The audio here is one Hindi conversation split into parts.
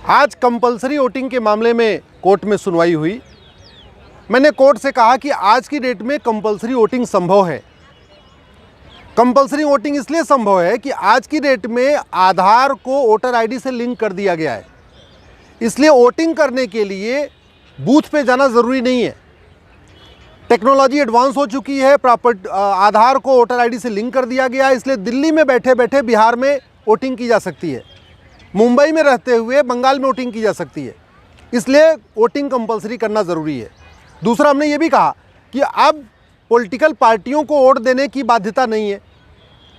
आज कंपलसरी वोटिंग के मामले में कोर्ट में सुनवाई हुई। मैंने कोर्ट से कहा कि आज की डेट में कंपलसरी वोटिंग संभव है। कंपलसरी वोटिंग इसलिए संभव है कि आज की डेट में आधार को वोटर आईडी से लिंक कर दिया गया है, इसलिए वोटिंग करने के लिए बूथ पे जाना ज़रूरी नहीं है। टेक्नोलॉजी एडवांस हो चुकी है, आधार को वोटर आईडी से लिंक कर दिया गया है, इसलिए दिल्ली में बैठे बैठे बिहार में वोटिंग की जा सकती है, मुंबई में रहते हुए बंगाल में वोटिंग की जा सकती है, इसलिए वोटिंग कंपलसरी करना ज़रूरी है। दूसरा, हमने ये भी कहा कि अब पॉलिटिकल पार्टियों को वोट देने की बाध्यता नहीं है।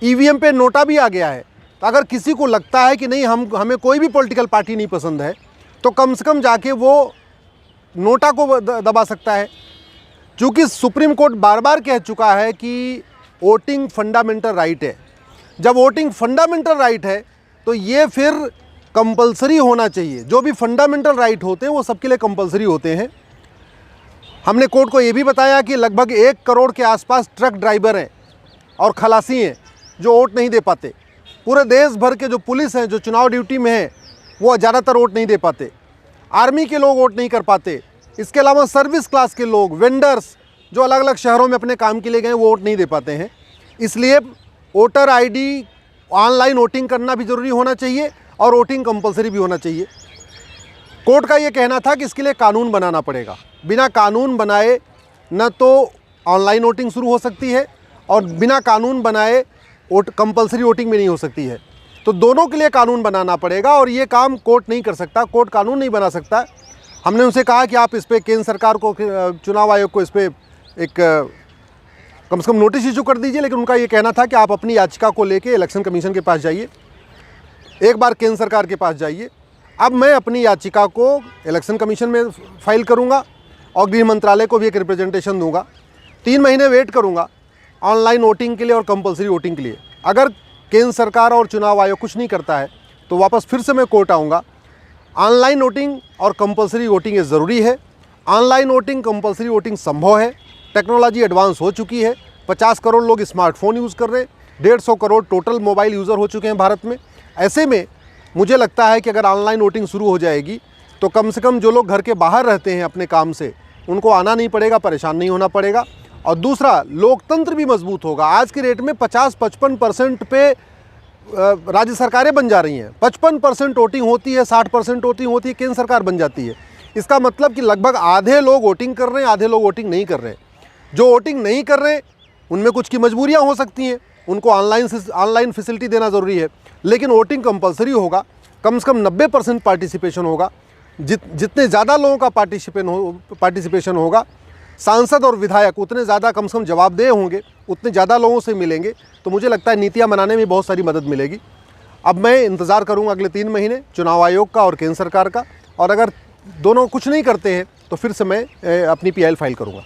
ईवीएम पे नोटा भी आ गया है, तो अगर किसी को लगता है कि नहीं हमें कोई भी पॉलिटिकल पार्टी नहीं पसंद है, तो कम से कम जाके वो नोटा को दबा सकता है। चूँकि सुप्रीम कोर्ट बार बार कह चुका है कि वोटिंग फंडामेंटल राइट है। जब वोटिंग फंडामेंटल राइट है तो ये फिर कंपलसरी होना चाहिए। जो भी फंडामेंटल राइट होते हैं वो सबके लिए कंपलसरी होते हैं। हमने कोर्ट को ये भी बताया कि लगभग 1 करोड़ के आसपास ट्रक ड्राइवर हैं और खलासी हैं जो वोट नहीं दे पाते। पूरे देश भर के जो पुलिस हैं, जो चुनाव ड्यूटी में हैं, वो ज़्यादातर वोट नहीं दे पाते। आर्मी के लोग वोट नहीं कर पाते। इसके अलावा सर्विस क्लास के लोग, वेंडर्स जो अलग अलग शहरों में अपने काम के लिए गए, वो वोट नहीं दे पाते हैं। इसलिए वोटर आईडी, ऑनलाइन वोटिंग करना भी ज़रूरी होना चाहिए और वोटिंग कंपलसरी भी होना चाहिए। कोर्ट का ये कहना था कि इसके लिए कानून बनाना पड़ेगा। बिना कानून बनाए न तो ऑनलाइन वोटिंग शुरू हो सकती है और बिना कानून बनाए कंपलसरी वोटिंग भी नहीं हो सकती है। तो दोनों के लिए कानून बनाना पड़ेगा और ये काम कोर्ट नहीं कर सकता, कोर्ट कानून नहीं बना सकता। हमने उनसे कहा कि आप इस पर केंद्र सरकार को, चुनाव आयोग को इस पर एक कम से कम नोटिस इशू कर दीजिए, लेकिन उनका ये कहना था कि आप अपनी याचिका को लेके इलेक्शन कमीशन के पास जाइए, एक बार केंद्र सरकार के पास जाइए। अब मैं अपनी याचिका को इलेक्शन कमीशन में फाइल करूंगा और गृह मंत्रालय को भी एक रिप्रेजेंटेशन दूंगा। 3 महीने वेट करूंगा ऑनलाइन वोटिंग के लिए और कंपलसरी वोटिंग के लिए। अगर केंद्र सरकार और चुनाव आयोग कुछ नहीं करता है तो वापस फिर से मैं कोर्ट आऊँगा। ऑनलाइन वोटिंग और कंपलसरी वोटिंग ये ज़रूरी है। ऑनलाइन वोटिंग, कंपलसरी वोटिंग संभव है। टेक्नोलॉजी एडवांस हो चुकी है। 50 करोड़ लोग स्मार्टफोन यूज़ कर रहे हैं, 150 करोड़ टोटल मोबाइल यूज़र हो चुके हैं भारत में। ऐसे में मुझे लगता है कि अगर ऑनलाइन वोटिंग शुरू हो जाएगी तो कम से कम जो लोग घर के बाहर रहते हैं अपने काम से, उनको आना नहीं पड़ेगा, परेशान नहीं होना पड़ेगा। और दूसरा, लोकतंत्र भी मजबूत होगा। आज की रेट में 50-55% पे राज्य सरकारें बन जा रही हैं। 55% वोटिंग होती है, 60% वोटिंग होती है, केंद्र सरकार बन जाती है। इसका मतलब कि लगभग आधे लोग वोटिंग कर रहे हैं, आधे लोग वोटिंग नहीं कर रहे हैं। जो वोटिंग नहीं कर रहे उनमें कुछ की मजबूरियां हो सकती हैं, उनको ऑनलाइन फैसिलिटी देना ज़रूरी है, लेकिन वोटिंग कंपलसरी होगा। कम से कम 90% पार्टिसिपेशन होगा। जितने ज़्यादा लोगों का पार्टिसिपेशन होगा, सांसद और विधायक उतने ज़्यादा कम से कम जवाबदेह होंगे, उतने ज़्यादा लोगों से मिलेंगे, तो मुझे लगता है नीतियाँ बनाने में बहुत सारी मदद मिलेगी। अब मैं इंतज़ार करूँगा अगले 3 महीने चुनाव आयोग का और केंद्र सरकार का, और अगर दोनों कुछ नहीं करते हैं तो फिर से मैं अपनी PIL फाइल करूँगा।